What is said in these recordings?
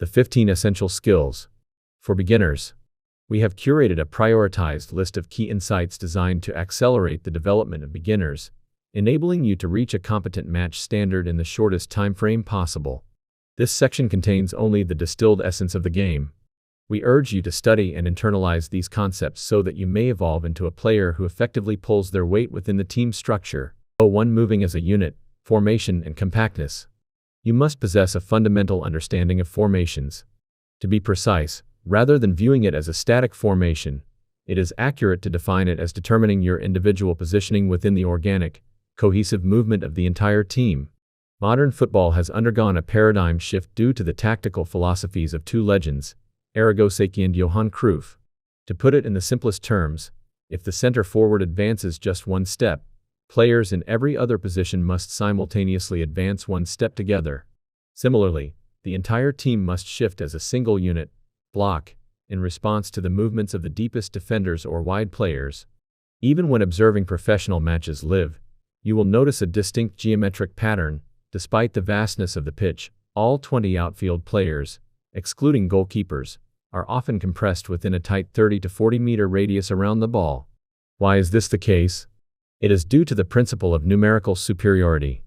The 15 Essential Skills for Beginners. We have curated a prioritized list of key insights designed to accelerate the development of beginners, enabling you to reach a competent match standard in the shortest time frame possible. This section contains only the distilled essence of the game. We urge you to study and internalize these concepts so that you may evolve into a player who effectively pulls their weight within the team structure. 1. Moving as a unit, formation and compactness. You must possess a fundamental understanding of formations. To be precise, rather than viewing it as a static formation, it is accurate to define it as determining your individual positioning within the organic, cohesive movement of the entire team. Modern football has undergone a paradigm shift due to the tactical philosophies of two legends, Arrigo Sacchi and Johan Cruyff. To put it in the simplest terms, if the center forward advances just one step, players in every other position must simultaneously advance one step together. Similarly, the entire team must shift as a single unit, block, in response to the movements of the deepest defenders or wide players. Even when observing professional matches live, you will notice a distinct geometric pattern. Despite the vastness of the pitch, all 20 outfield players, excluding goalkeepers, are often compressed within a tight 30 to 40 meter radius around the ball. Why is this the case? It is due to the principle of numerical superiority.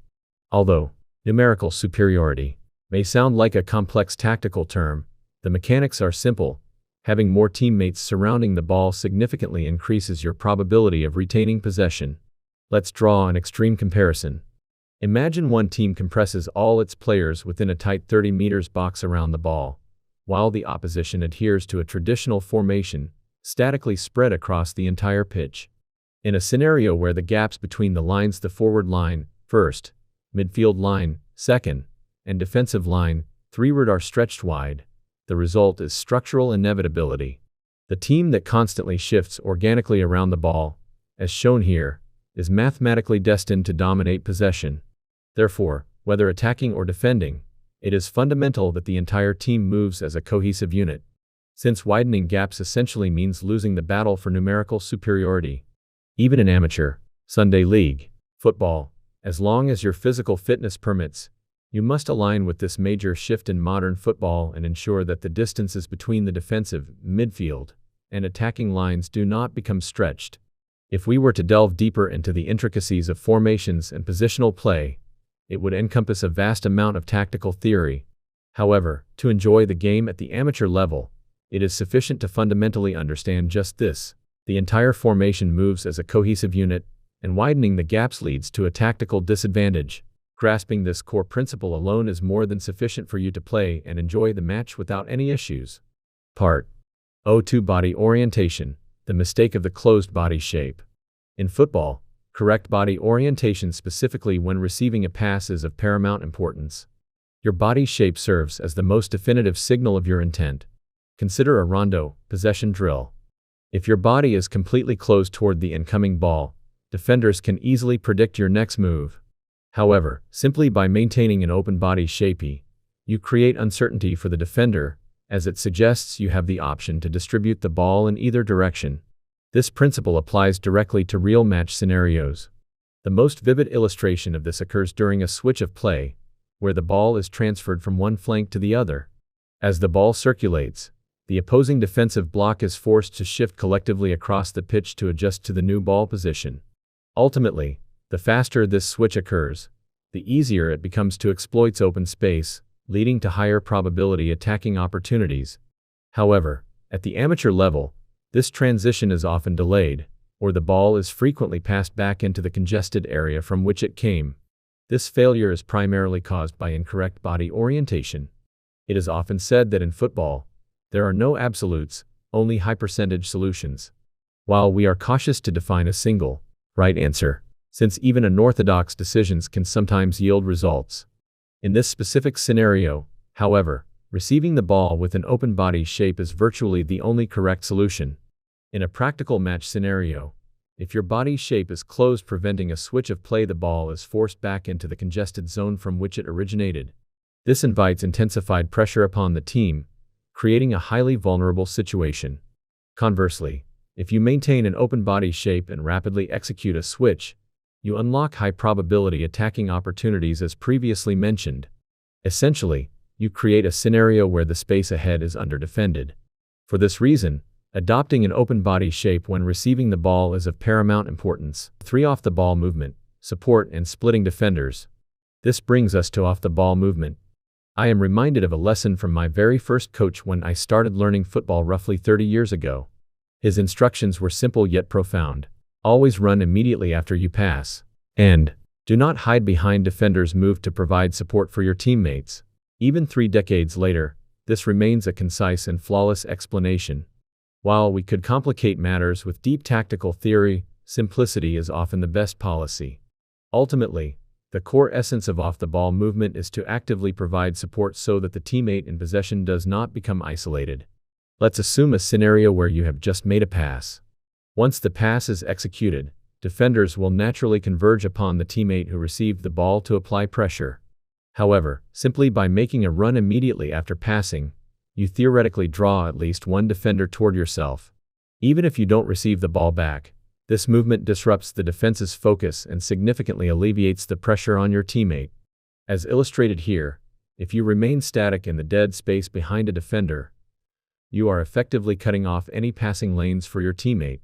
Although numerical superiority may sound like a complex tactical term, the mechanics are simple. Having more teammates surrounding the ball significantly increases your probability of retaining possession. Let's draw an extreme comparison. Imagine one team compresses all its players within a tight 30 meters box around the ball, while the opposition adheres to a traditional formation, statically spread across the entire pitch. In a scenario where the gaps between the lines, the forward line, first, midfield line, second, and defensive line, third, are stretched wide, the result is structural inevitability. The team that constantly shifts organically around the ball, as shown here, is mathematically destined to dominate possession. Therefore, whether attacking or defending, it is fundamental that the entire team moves as a cohesive unit. Since widening gaps essentially means losing the battle for numerical superiority. Even in amateur, Sunday league, football, as long as your physical fitness permits, you must align with this major shift in modern football and ensure that the distances between the defensive, midfield, and attacking lines do not become stretched. If we were to delve deeper into the intricacies of formations and positional play, it would encompass a vast amount of tactical theory. However, to enjoy the game at the amateur level, it is sufficient to fundamentally understand just this. The entire formation moves as a cohesive unit, and widening the gaps leads to a tactical disadvantage. Grasping this core principle alone is more than sufficient for you to play and enjoy the match without any issues. Part 2. Body orientation, the mistake of the closed body shape. In football, correct body orientation, specifically when receiving a pass, is of paramount importance. Your body shape serves as the most definitive signal of your intent. Consider a rondo, possession drill. If your body is completely closed toward the incoming ball, defenders can easily predict your next move. However, simply by maintaining an open body shape, you create uncertainty for the defender, as it suggests you have the option to distribute the ball in either direction. This principle applies directly to real match scenarios. The most vivid illustration of this occurs during a switch of play, where the ball is transferred from one flank to the other. As the ball circulates, the opposing defensive block is forced to shift collectively across the pitch to adjust to the new ball position. Ultimately, the faster this switch occurs, the easier it becomes to exploit open space, leading to higher probability attacking opportunities. However, at the amateur level, this transition is often delayed, or the ball is frequently passed back into the congested area from which it came. This failure is primarily caused by incorrect body orientation. It is often said that in football, there are no absolutes, only high-percentage solutions. While we are cautious to define a single, right answer, since even unorthodox decisions can sometimes yield results. In this specific scenario, however, receiving the ball with an open body shape is virtually the only correct solution. In a practical match scenario, if your body shape is closed preventing a switch of play, the ball is forced back into the congested zone from which it originated. This invites intensified pressure upon the team, creating a highly vulnerable situation. Conversely, if you maintain an open body shape and rapidly execute a switch, you unlock high probability attacking opportunities as previously mentioned. Essentially, you create a scenario where the space ahead is underdefended. For this reason, adopting an open body shape when receiving the ball is of paramount importance. 3. Off-the-ball movement, support and splitting defenders. This brings us to off-the-ball movement. I am reminded of a lesson from my very first coach when I started learning football roughly 30 years ago. His instructions were simple yet profound. Always run immediately after you pass. And do not hide behind defenders' move to provide support for your teammates. Even 3 decades later, this remains a concise and flawless explanation. While we could complicate matters with deep tactical theory, simplicity is often the best policy. Ultimately, the core essence of off-the-ball movement is to actively provide support so that the teammate in possession does not become isolated. Let's assume a scenario where you have just made a pass. Once the pass is executed, defenders will naturally converge upon the teammate who received the ball to apply pressure. However, simply by making a run immediately after passing, you theoretically draw at least one defender toward yourself. Even if you don't receive the ball back, this movement disrupts the defense's focus and significantly alleviates the pressure on your teammate. As illustrated here, if you remain static in the dead space behind a defender, you are effectively cutting off any passing lanes for your teammate.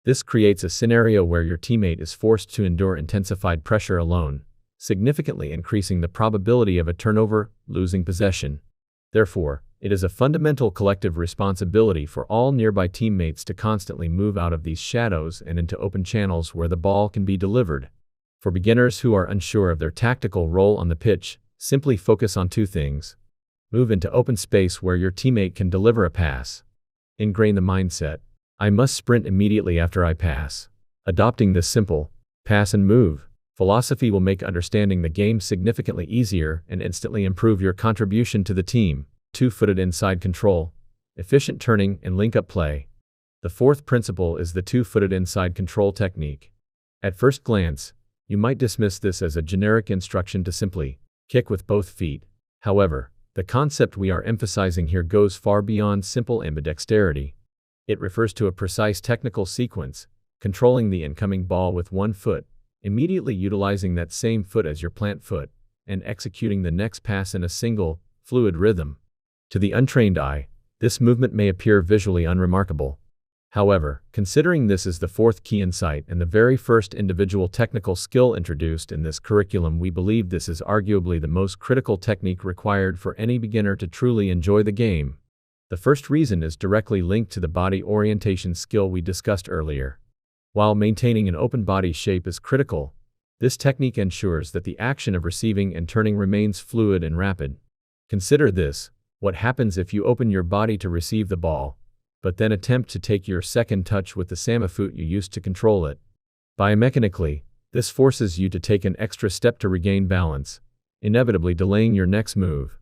This creates a scenario where your teammate is forced to endure intensified pressure alone, significantly increasing the probability of a turnover, losing possession. Therefore, it is a fundamental collective responsibility for all nearby teammates to constantly move out of these shadows and into open channels where the ball can be delivered. For beginners who are unsure of their tactical role on the pitch, simply focus on 2 things. Move into open space where your teammate can deliver a pass. Ingrain the mindset, I must sprint immediately after I pass. Adopting this simple, pass and move, philosophy will make understanding the game significantly easier and instantly improve your contribution to the team. 2-footed inside control, efficient turning and link-up play. The 4th principle is the 2-footed inside control technique. At first glance, you might dismiss this as a generic instruction to simply kick with both feet. However, the concept we are emphasizing here goes far beyond simple ambidexterity. It refers to a precise technical sequence, controlling the incoming ball with one foot, immediately utilizing that same foot as your plant foot, and executing the next pass in a single, fluid rhythm. To the untrained eye, this movement may appear visually unremarkable. However, considering this is the 4th key insight and the very first individual technical skill introduced in this curriculum, we believe this is arguably the most critical technique required for any beginner to truly enjoy the game. The first reason is directly linked to the body orientation skill we discussed earlier. While maintaining an open body shape is critical, this technique ensures that the action of receiving and turning remains fluid and rapid. Consider this. What happens if you open your body to receive the ball, but then attempt to take your second touch with the same foot you used to control it? Biomechanically, this forces you to take an extra step to regain balance, inevitably delaying your next move.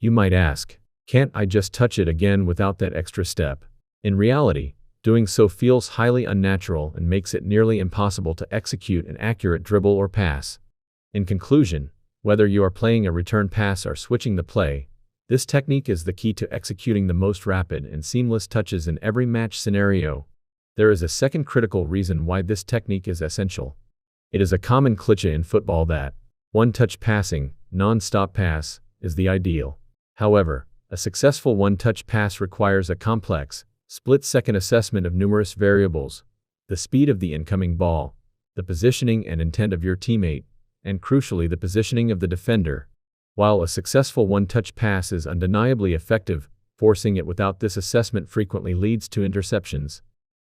You might ask, can't I just touch it again without that extra step? In reality, doing so feels highly unnatural and makes it nearly impossible to execute an accurate dribble or pass. In conclusion, whether you are playing a return pass or switching the play, this technique is the key to executing the most rapid and seamless touches in every match scenario. There is a second critical reason why this technique is essential. It is a common cliché in football that one-touch passing, non-stop pass, is the ideal. However, a successful one-touch pass requires a complex, split-second assessment of numerous variables: the speed of the incoming ball, the positioning and intent of your teammate, and crucially the positioning of the defender. While a successful one-touch pass is undeniably effective, forcing it without this assessment frequently leads to interceptions.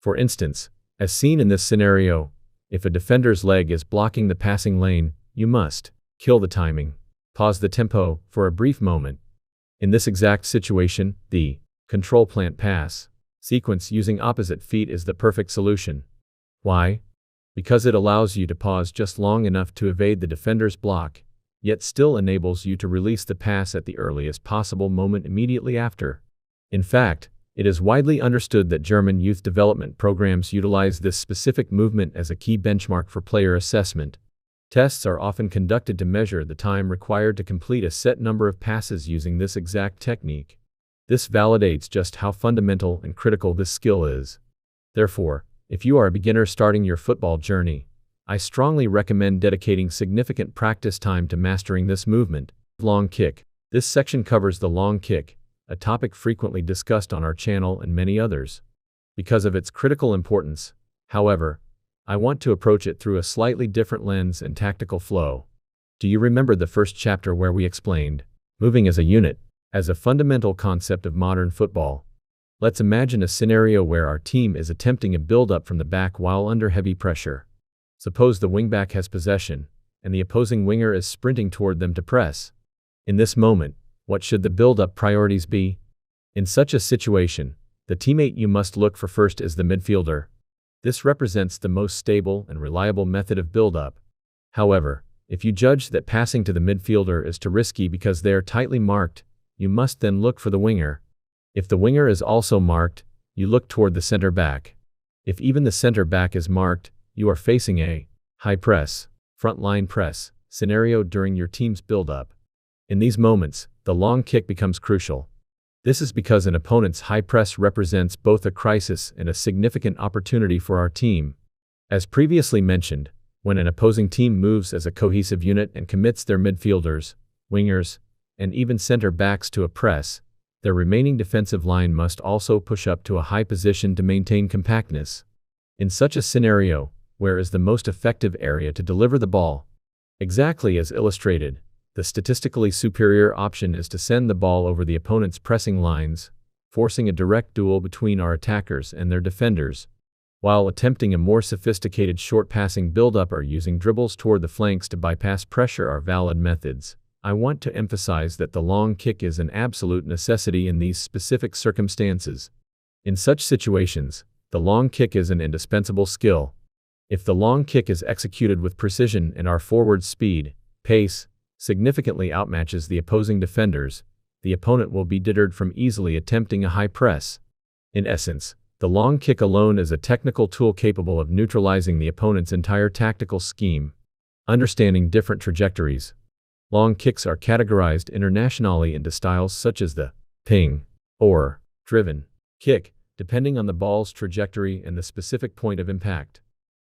For instance, as seen in this scenario, if a defender's leg is blocking the passing lane, you must kill the timing, pause the tempo for a brief moment. In this exact situation, the control plant pass sequence using opposite feet is the perfect solution. Why? Because it allows you to pause just long enough to evade the defender's block, yet still enables you to release the pass at the earliest possible moment immediately after. In fact, it is widely understood that German youth development programs utilize this specific movement as a key benchmark for player assessment. Tests are often conducted to measure the time required to complete a set number of passes using this exact technique. This validates just how fundamental and critical this skill is. Therefore, if you are a beginner starting your football journey, I strongly recommend dedicating significant practice time to mastering this movement. Long kick. This section covers the long kick, a topic frequently discussed on our channel and many others. Because of its critical importance, however, I want to approach it through a slightly different lens and tactical flow. Do you remember the first chapter where we explained moving as a unit as a fundamental concept of modern football? Let's imagine a scenario where our team is attempting a build-up from the back while under heavy pressure. Suppose the wingback has possession, and the opposing winger is sprinting toward them to press. In this moment, what should the build-up priorities be? In such a situation, the teammate you must look for first is the midfielder. This represents the most stable and reliable method of build-up. However, if you judge that passing to the midfielder is too risky because they are tightly marked, you must then look for the winger. If the winger is also marked, you look toward the center back. If even the center back is marked, you are facing a high press, front-line press scenario during your team's build-up. In these moments, the long kick becomes crucial. This is because an opponent's high press represents both a crisis and a significant opportunity for our team. As previously mentioned, when an opposing team moves as a cohesive unit and commits their midfielders, wingers, and even center backs to a press, their remaining defensive line must also push up to a high position to maintain compactness. In such a scenario, where is the most effective area to deliver the ball? Exactly as illustrated, the statistically superior option is to send the ball over the opponent's pressing lines, forcing a direct duel between our attackers and their defenders. While attempting a more sophisticated short passing build-up or using dribbles toward the flanks to bypass pressure are valid methods, I want to emphasize that the long kick is an absolute necessity in these specific circumstances. In such situations, the long kick is an indispensable skill. If the long kick is executed with precision and our forward speed, pace, significantly outmatches the opposing defenders, the opponent will be deterred from easily attempting a high press. In essence, the long kick alone is a technical tool capable of neutralizing the opponent's entire tactical scheme. Understanding different trajectories. Long kicks are categorized internationally into styles such as the ping or driven kick, depending on the ball's trajectory and the specific point of impact.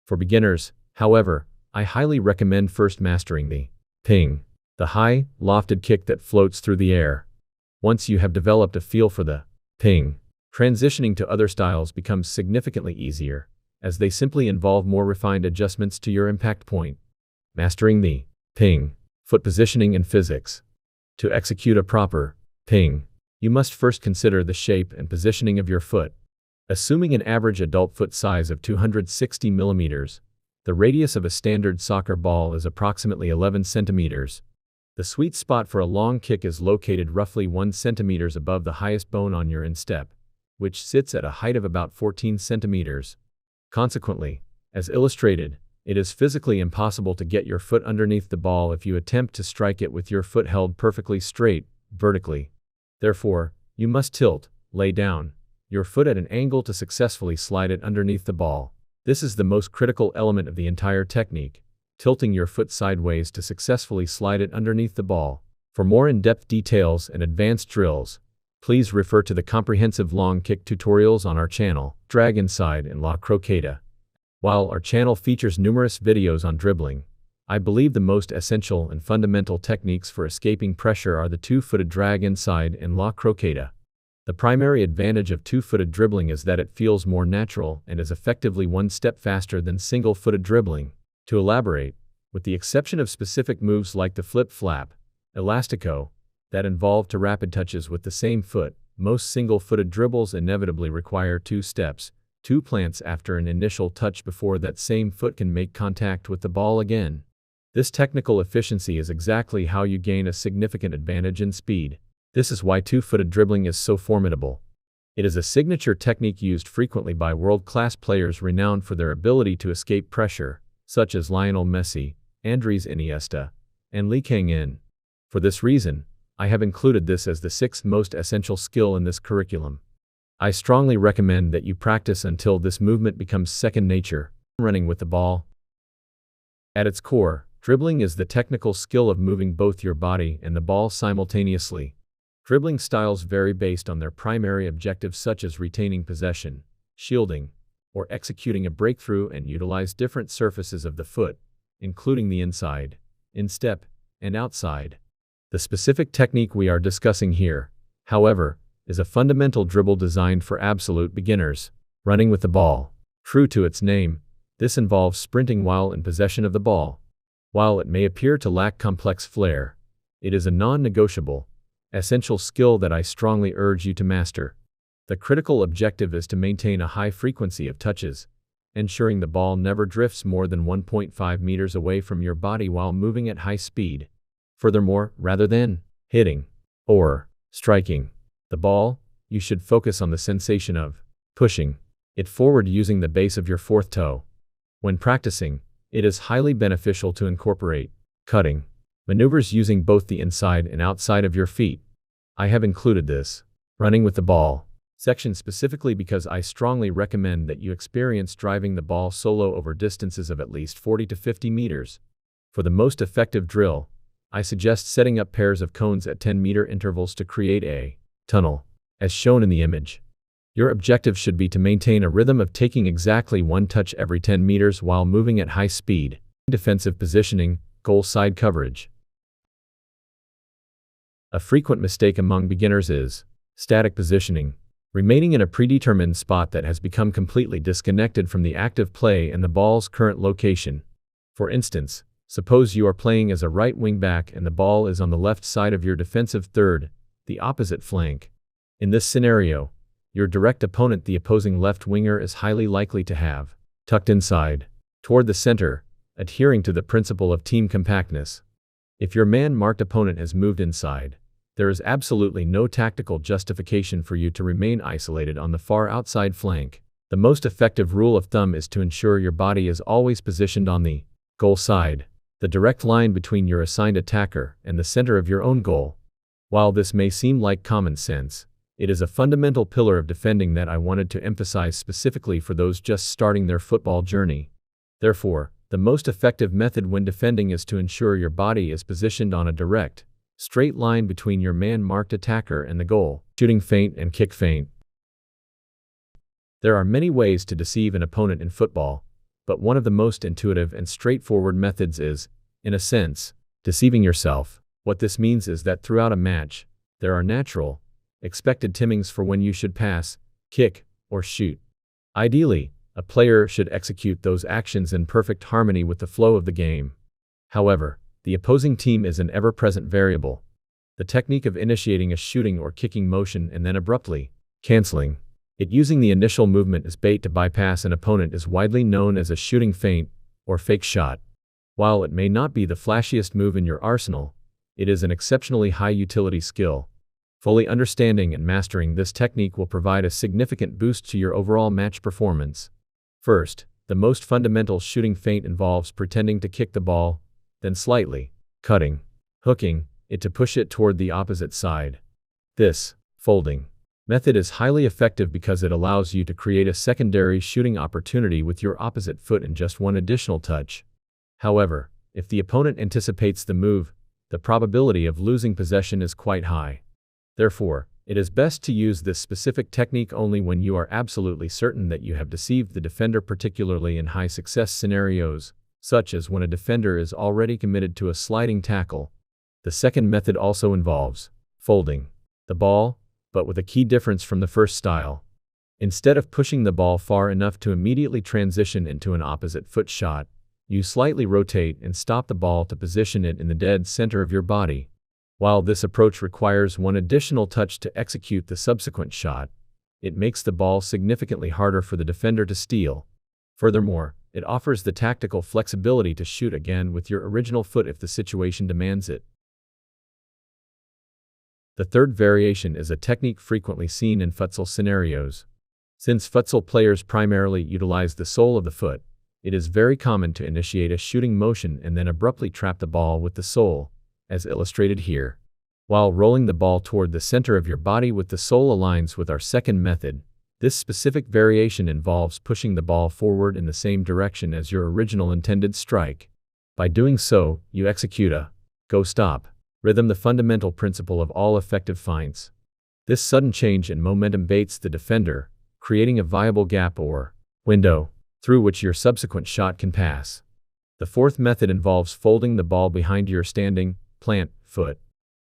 For beginners, however, I highly recommend first mastering the ping, the high, lofted kick that floats through the air. Once you have developed a feel for the ping, transitioning to other styles becomes significantly easier, as they simply involve more refined adjustments to your impact point. Mastering the ping, foot positioning and physics. To execute a proper ping, you must first consider the shape and positioning of your foot. Assuming an average adult foot size of 260 millimeters, the radius of a standard soccer ball is approximately 11 centimeters. The sweet spot for a long kick is located roughly 1 centimeter above the highest bone on your instep, which sits at a height of about 14 centimeters. Consequently, as illustrated, it is physically impossible to get your foot underneath the ball if you attempt to strike it with your foot held perfectly straight, vertically. Therefore, you must tilt, lay down, your foot at an angle to successfully slide it underneath the ball. This is the most critical element of the entire technique, tilting your foot sideways to successfully slide it underneath the ball. For more in-depth details and advanced drills, please refer to the comprehensive long kick tutorials on our channel, Drag Inside and La Croqueta. While our channel features numerous videos on dribbling, I believe the most essential and fundamental techniques for escaping pressure are the two-footed drag inside and La Croqueta. The primary advantage of two-footed dribbling is that it feels more natural and is effectively one step faster than single-footed dribbling. To elaborate, with the exception of specific moves like the flip-flap, elastico, that involve two rapid touches with the same foot, most single-footed dribbles inevitably require two steps, two plants after an initial touch before that same foot can make contact with the ball again. This technical efficiency is exactly how you gain a significant advantage in speed. This is why two-footed dribbling is so formidable. It is a signature technique used frequently by world-class players renowned for their ability to escape pressure, such as Lionel Messi, Andres Iniesta, and Lee Kang-in. For this reason, I have included this as the sixth most essential skill in this curriculum. I strongly recommend that you practice until this movement becomes second nature, running with the ball. At its core, dribbling is the technical skill of moving both your body and the ball simultaneously. Dribbling styles vary based on their primary objectives such as retaining possession, shielding, or executing a breakthrough and utilize different surfaces of the foot, including the inside, instep, and outside. The specific technique we are discussing here, however, is a fundamental dribble designed for absolute beginners, running with the ball. True to its name, this involves sprinting while in possession of the ball. While it may appear to lack complex flair, it is a non-negotiable, essential skill that I strongly urge you to master. The critical objective is to maintain a high frequency of touches, ensuring the ball never drifts more than 1.5 meters away from your body while moving at high speed. Furthermore, rather than hitting or striking the ball, you should focus on the sensation of pushing it forward using the base of your fourth toe. When practicing, it is highly beneficial to incorporate cutting maneuvers using both the inside and outside of your feet. I have included this running with the ball section specifically because I strongly recommend that you experience driving the ball solo over distances of at least 40 to 50 meters. For the most effective drill, I suggest setting up pairs of cones at 10-meter intervals to create a tunnel, as shown in the image. Your objective should be to maintain a rhythm of taking exactly one touch every 10 meters while moving at high speed. Defensive positioning, goal side coverage. A frequent mistake among beginners is static positioning, remaining in a predetermined spot that has become completely disconnected from the active play and the ball's current location. For instance, suppose you are playing as a right wing back and the ball is on the left side of your defensive third, the opposite flank. In this scenario, your direct opponent, the opposing left winger, is highly likely to have tucked inside, toward the center, adhering to the principle of team compactness. If your man-marked opponent has moved inside, there is absolutely no tactical justification for you to remain isolated on the far outside flank. The most effective rule of thumb is to ensure your body is always positioned on the goal side, the direct line between your assigned attacker and the center of your own goal. While this may seem like common sense, it is a fundamental pillar of defending that I wanted to emphasize specifically for those just starting their football journey. Therefore, the most effective method when defending is to ensure your body is positioned on a direct, straight line between your man-marked attacker and the goal. Shooting feint and kick feint. There are many ways to deceive an opponent in football, but one of the most intuitive and straightforward methods is, in a sense, deceiving yourself. What this means is that throughout a match, there are natural, expected timings for when you should pass, kick, or shoot. Ideally, a player should execute those actions in perfect harmony with the flow of the game. However, the opposing team is an ever-present variable. The technique of initiating a shooting or kicking motion and then abruptly canceling it using the initial movement as bait to bypass an opponent is widely known as a shooting feint or fake shot. While it may not be the flashiest move in your arsenal, it is an exceptionally high-utility skill. Fully understanding and mastering this technique will provide a significant boost to your overall match performance. First, the most fundamental shooting feint involves pretending to kick the ball, then slightly cutting, hooking it to push it toward the opposite side. This folding method is highly effective because it allows you to create a secondary shooting opportunity with your opposite foot in just one additional touch. However, if the opponent anticipates the move, the probability of losing possession is quite high. Therefore, it is best to use this specific technique only when you are absolutely certain that you have deceived the defender, particularly in high-success scenarios, such as when a defender is already committed to a sliding tackle. The second method also involves folding the ball, but with a key difference from the first style. Instead of pushing the ball far enough to immediately transition into an opposite foot shot, you slightly rotate and stop the ball to position it in the dead center of your body. While this approach requires one additional touch to execute the subsequent shot, it makes the ball significantly harder for the defender to steal. Furthermore, it offers the tactical flexibility to shoot again with your original foot if the situation demands it. The third variation is a technique frequently seen in futsal scenarios. Since futsal players primarily utilize the sole of the foot, it is very common to initiate a shooting motion and then abruptly trap the ball with the sole, as illustrated here. While rolling the ball toward the center of your body with the sole aligns with our second method, this specific variation involves pushing the ball forward in the same direction as your original intended strike. By doing so, you execute a go-stop rhythm, the fundamental principle of all effective feints. This sudden change in momentum baits the defender, creating a viable gap or window through which your subsequent shot can pass. The fourth method involves folding the ball behind your standing, plant, foot.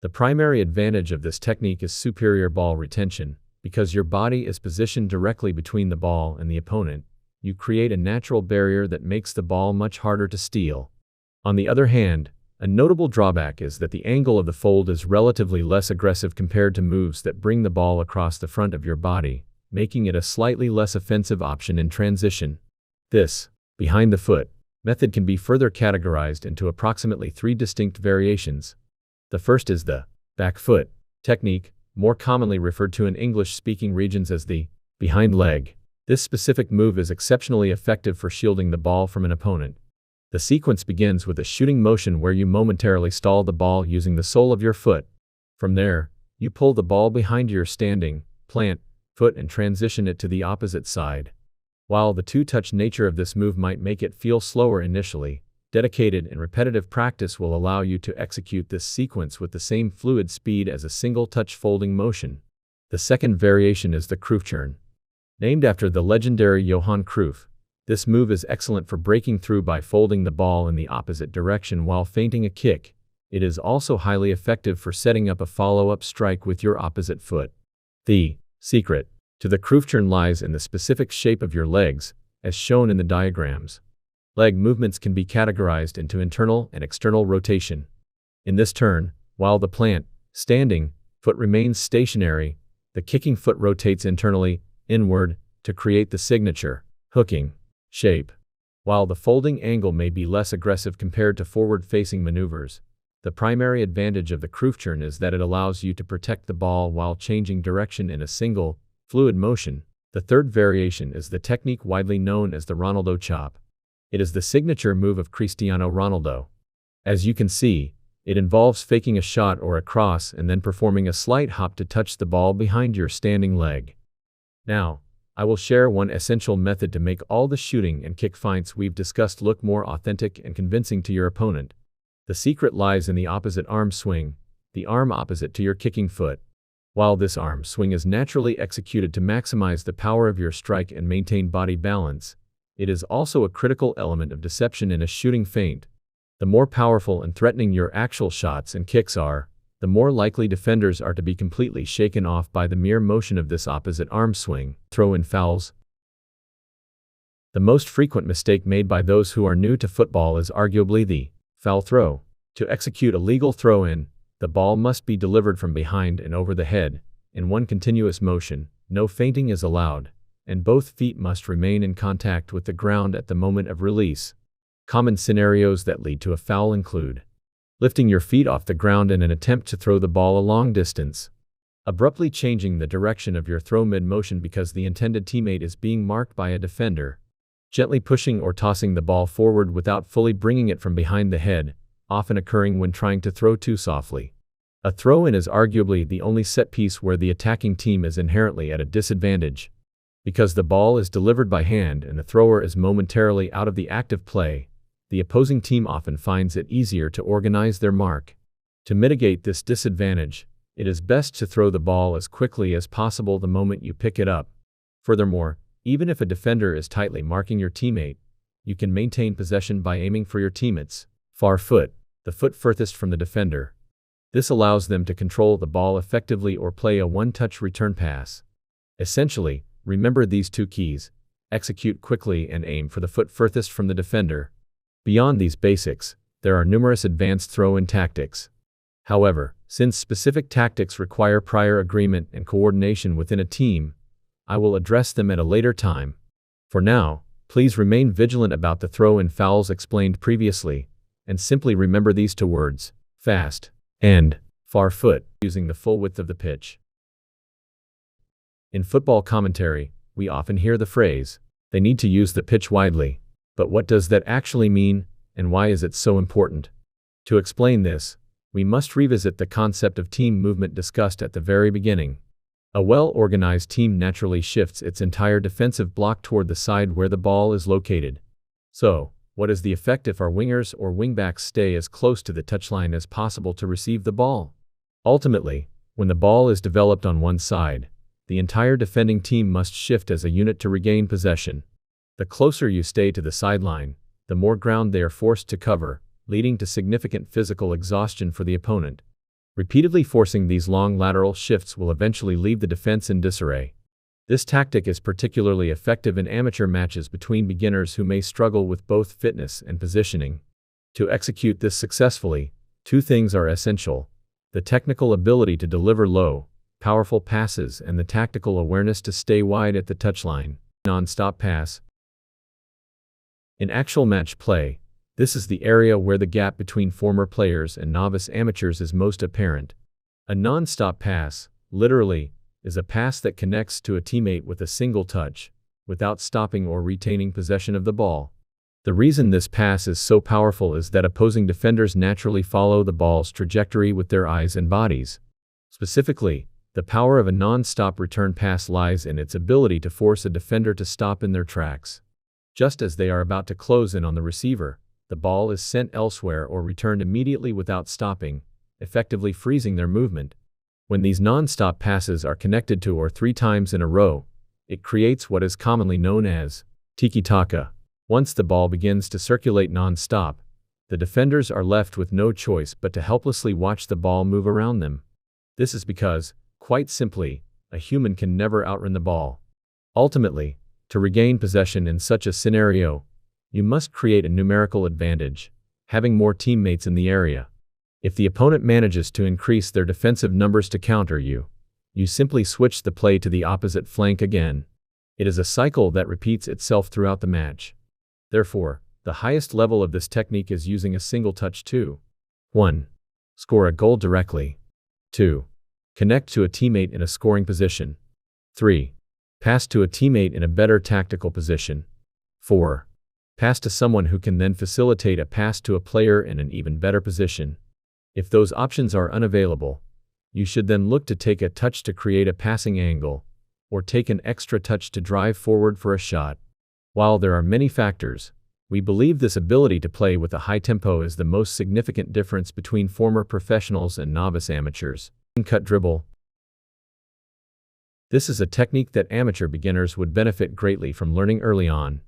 The primary advantage of this technique is superior ball retention. Because your body is positioned directly between the ball and the opponent, you create a natural barrier that makes the ball much harder to steal. On the other hand, a notable drawback is that the angle of the fold is relatively less aggressive compared to moves that bring the ball across the front of your body, making it a slightly less offensive option in transition. This behind the foot method can be further categorized into approximately 3 distinct variations. The first is the back foot technique, more commonly referred to in English-speaking regions as the behind leg. This specific move is exceptionally effective for shielding the ball from an opponent. The sequence begins with a shooting motion where you momentarily stall the ball using the sole of your foot. From there, you pull the ball behind your standing, plant, foot and transition it to the opposite side. While the two-touch nature of this move might make it feel slower initially, dedicated and repetitive practice will allow you to execute this sequence with the same fluid speed as a single-touch folding motion. The second variation is the Croqueta. Named after the legendary Johann Cruyff, this move is excellent for breaking through by folding the ball in the opposite direction while feinting a kick. It is also highly effective for setting up a follow-up strike with your opposite foot. The secret to the Croqueta lies in the specific shape of your legs, as shown in the diagrams. Leg movements can be categorized into internal and external rotation. In this turn, while the plant, standing, foot remains stationary, the kicking foot rotates internally, inward, to create the signature, hooking, shape. While the folding angle may be less aggressive compared to forward-facing maneuvers, the primary advantage of the Croqueta is that it allows you to protect the ball while changing direction in a single, fluid motion. The third variation is the technique widely known as the Ronaldo chop. It is the signature move of Cristiano Ronaldo. As you can see, it involves faking a shot or a cross and then performing a slight hop to touch the ball behind your standing leg. Now, I will share one essential method to make all the shooting and kick feints we've discussed look more authentic and convincing to your opponent. The secret lies in the opposite arm swing, the arm opposite to your kicking foot. While this arm swing is naturally executed to maximize the power of your strike and maintain body balance, it is also a critical element of deception in a shooting feint. The more powerful and threatening your actual shots and kicks are, the more likely defenders are to be completely shaken off by the mere motion of this opposite arm swing. Throw-in fouls. The most frequent mistake made by those who are new to football is arguably the foul throw. To execute a legal throw-in, the ball must be delivered from behind and over the head, in one continuous motion. No feinting is allowed, and both feet must remain in contact with the ground at the moment of release. Common scenarios that lead to a foul include lifting your feet off the ground in an attempt to throw the ball a long distance, abruptly changing the direction of your throw mid-motion because the intended teammate is being marked by a defender, gently pushing or tossing the ball forward without fully bringing it from behind the head, often occurring when trying to throw too softly. A throw-in is arguably the only set piece where the attacking team is inherently at a disadvantage. Because the ball is delivered by hand and the thrower is momentarily out of the active play, the opposing team often finds it easier to organize their mark. To mitigate this disadvantage, it is best to throw the ball as quickly as possible the moment you pick it up. Furthermore, even if a defender is tightly marking your teammate, you can maintain possession by aiming for your teammate's far foot, the foot furthest from the defender. This allows them to control the ball effectively or play a one-touch return pass. Essentially, remember these two keys: execute quickly and aim for the foot furthest from the defender. Beyond these basics, there are numerous advanced throw-in tactics. However, since specific tactics require prior agreement and coordination within a team, I will address them at a later time. For now, please remain vigilant about the throw-in fouls explained previously, and simply remember these two words: fast and far foot, using the full width of the pitch. In football commentary, we often hear the phrase, "They need to use the pitch widely." But what does that actually mean, and why is it so important? To explain this, we must revisit the concept of team movement discussed at the very beginning. A well-organized team naturally shifts its entire defensive block toward the side where the ball is located. So, what is the effect if our wingers or wingbacks stay as close to the touchline as possible to receive the ball? Ultimately, when the ball is developed on one side, the entire defending team must shift as a unit to regain possession. The closer you stay to the sideline, the more ground they are forced to cover, leading to significant physical exhaustion for the opponent. Repeatedly forcing these long lateral shifts will eventually leave the defense in disarray. This tactic is particularly effective in amateur matches between beginners who may struggle with both fitness and positioning. To execute this successfully, two things are essential: the technical ability to deliver low, powerful passes and the tactical awareness to stay wide at the touchline. Non-stop pass. In actual match play, this is the area where the gap between former players and novice amateurs is most apparent. A non-stop pass, literally, is a pass that connects to a teammate with a single touch, without stopping or retaining possession of the ball. The reason this pass is so powerful is that opposing defenders naturally follow the ball's trajectory with their eyes and bodies. Specifically, the power of a non-stop return pass lies in its ability to force a defender to stop in their tracks. Just as they are about to close in on the receiver, the ball is sent elsewhere or returned immediately without stopping, effectively freezing their movement. When these non-stop passes are connected 2 or 3 times in a row, it creates what is commonly known as tiki-taka. Once the ball begins to circulate non-stop, the defenders are left with no choice but to helplessly watch the ball move around them. This is because, quite simply, a human can never outrun the ball. Ultimately, to regain possession in such a scenario, you must create a numerical advantage, having more teammates in the area. If the opponent manages to increase their defensive numbers to counter you, you simply switch the play to the opposite flank again. It is a cycle that repeats itself throughout the match. Therefore, the highest level of this technique is using a single touch to 1. Score a goal directly. 2. Connect to a teammate in a scoring position. 3. Pass to a teammate in a better tactical position. 4. Pass to someone who can then facilitate a pass to a player in an even better position. If those options are unavailable, you should then look to take a touch to create a passing angle, or take an extra touch to drive forward for a shot. While there are many factors, we believe this ability to play with a high tempo is the most significant difference between former professionals and novice amateurs. Cut dribble. This is a technique that amateur beginners would benefit greatly from learning early on.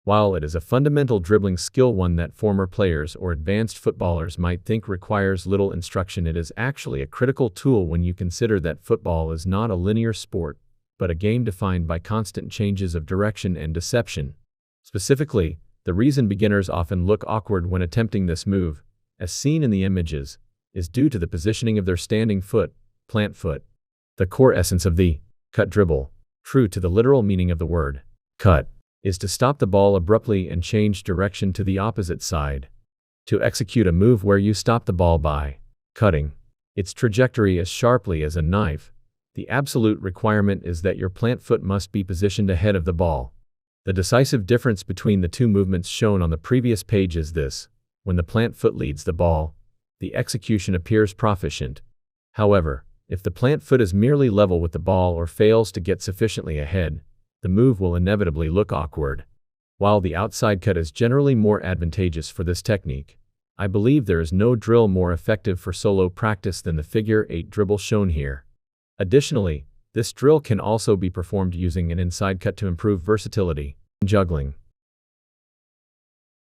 While it is a fundamental dribbling skill, one that former players or advanced footballers might think requires little instruction, it is actually a critical tool when you consider that football is not a linear sport, but a game defined by constant changes of direction and deception. Specifically, the reason beginners often look awkward when attempting this move, as seen in the images, is due to the positioning of their standing foot, plant foot. The core essence of the cut dribble, true to the literal meaning of the word cut, is to stop the ball abruptly and change direction to the opposite side. To execute a move where you stop the ball by cutting its trajectory as sharply as a knife, the absolute requirement is that your plant foot must be positioned ahead of the ball. The decisive difference between the two movements shown on the previous page is this: when the plant foot leads the ball, the execution appears proficient. However, if the plant foot is merely level with the ball or fails to get sufficiently ahead, the move will inevitably look awkward. While the outside cut is generally more advantageous for this technique, I believe there is no drill more effective for solo practice than the figure 8 dribble shown here. Additionally, this drill can also be performed using an inside cut to improve versatility. Juggling.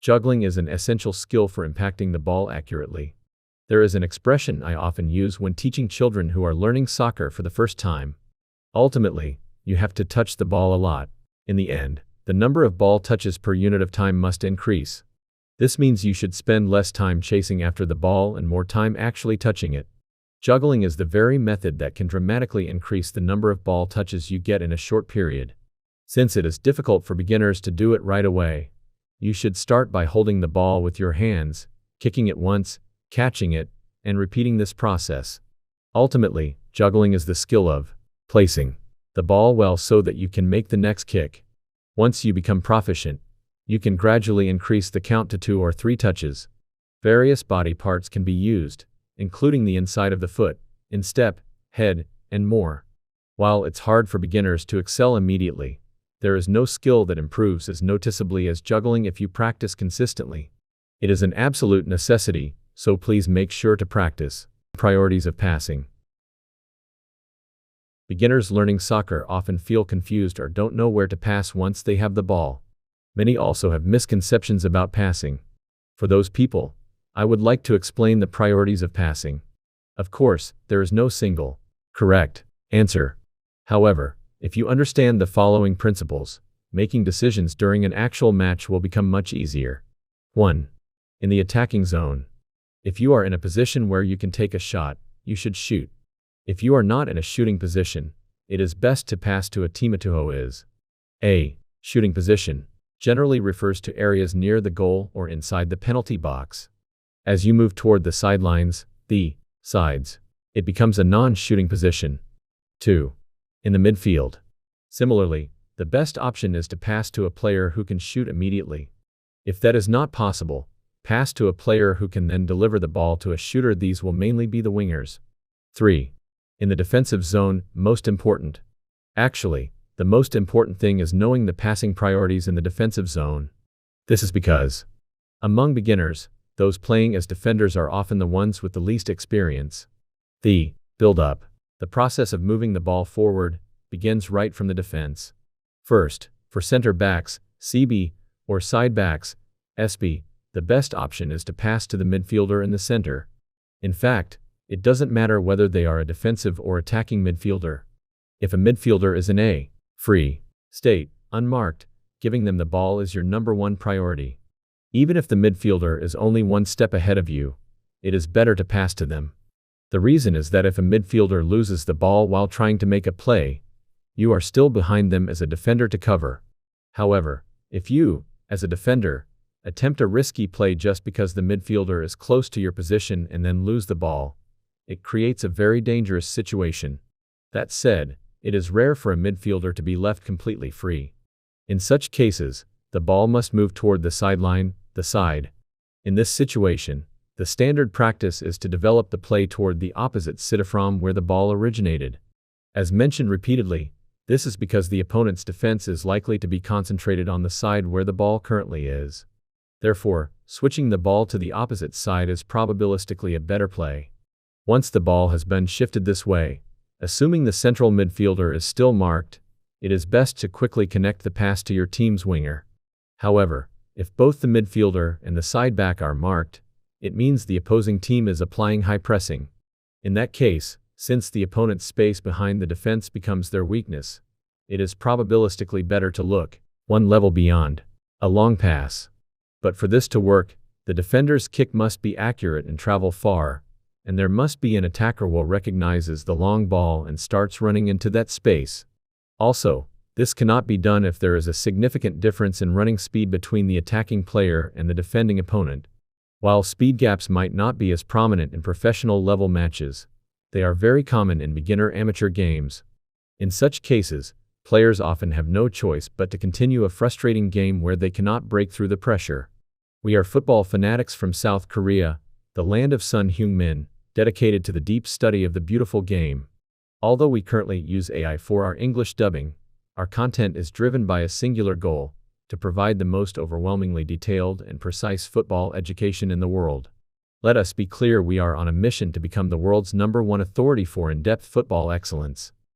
Juggling is an essential skill for impacting the ball accurately. There is an expression I often use when teaching children who are learning soccer for the first time. Ultimately, you have to touch the ball a lot. In the end, the number of ball touches per unit of time must increase. This means you should spend less time chasing after the ball and more time actually touching it. Juggling is the very method that can dramatically increase the number of ball touches you get in a short period. Since it is difficult for beginners to do it right away, you should start by holding the ball with your hands, kicking it once, catching it, and repeating this process. Ultimately, juggling is the skill of placing the ball well so that you can make the next kick. Once you become proficient, you can gradually increase the count to 2 or 3 touches. Various body parts can be used, including the inside of the foot, instep, head, and more. While it's hard for beginners to excel immediately, there is no skill that improves as noticeably as juggling if you practice consistently. It is an absolute necessity, so please make sure to practice. Priorities of passing. Beginners learning soccer often feel confused or don't know where to pass once they have the ball. Many also have misconceptions about passing. For those people, I would like to explain the priorities of passing. Of course, there is no single correct answer. However, if you understand the following principles, making decisions during an actual match will become much easier. 1. In the attacking zone. If you are in a position where you can take a shot, you should shoot. If you are not in a shooting position, it is best to pass to a teammate who is. A shooting position generally refers to areas near the goal or inside the penalty box. As you move toward the sidelines, the sides, it becomes a non-shooting position. 2. In the midfield. Similarly, the best option is to pass to a player who can shoot immediately. If that is not possible, pass to a player who can then deliver the ball to a shooter. These will mainly be the wingers. 3. In the defensive zone, most important. Actually, the most important thing is knowing the passing priorities in the defensive zone. This is because, among beginners, those playing as defenders are often the ones with the least experience. The build-up, the process of moving the ball forward, begins right from the defense. First, for center backs, CB, or side backs, SB, the best option is to pass to the midfielder in the center. In fact, it doesn't matter whether they are a defensive or attacking midfielder. If a midfielder is in a free state, unmarked, giving them the ball is your number one priority. Even if the midfielder is only one step ahead of you, it is better to pass to them. The reason is that if a midfielder loses the ball while trying to make a play, you are still behind them as a defender to cover. However, if you, as a defender, attempt a risky play just because the midfielder is close to your position and then lose the ball, it creates a very dangerous situation. That said, it is rare for a midfielder to be left completely free. In such cases, the ball must move toward the sideline, the side. In this situation, the standard practice is to develop the play toward the opposite side from where the ball originated. As mentioned repeatedly, this is because the opponent's defense is likely to be concentrated on the side where the ball currently is. Therefore, switching the ball to the opposite side is probabilistically a better play. Once the ball has been shifted this way, assuming the central midfielder is still marked, it is best to quickly connect the pass to your team's winger. However, if both the midfielder and the side back are marked, it means the opposing team is applying high pressing. In that case, since the opponent's space behind the defense becomes their weakness, it is probabilistically better to look one level beyond a long pass. But for this to work, the defender's kick must be accurate and travel far, and there must be an attacker who recognizes the long ball and starts running into that space. Also, this cannot be done if there is a significant difference in running speed between the attacking player and the defending opponent. While speed gaps might not be as prominent in professional level matches, they are very common in beginner amateur games. In such cases, players often have no choice but to continue a frustrating game where they cannot break through the pressure. We are football fanatics from South Korea, the land of Sun Heung-min, dedicated to the deep study of the beautiful game. Although we currently use AI for our English dubbing, our content is driven by a singular goal: to provide the most overwhelmingly detailed and precise football education in the world. Let us be clear, we are on a mission to become the world's #1 authority for in-depth football excellence.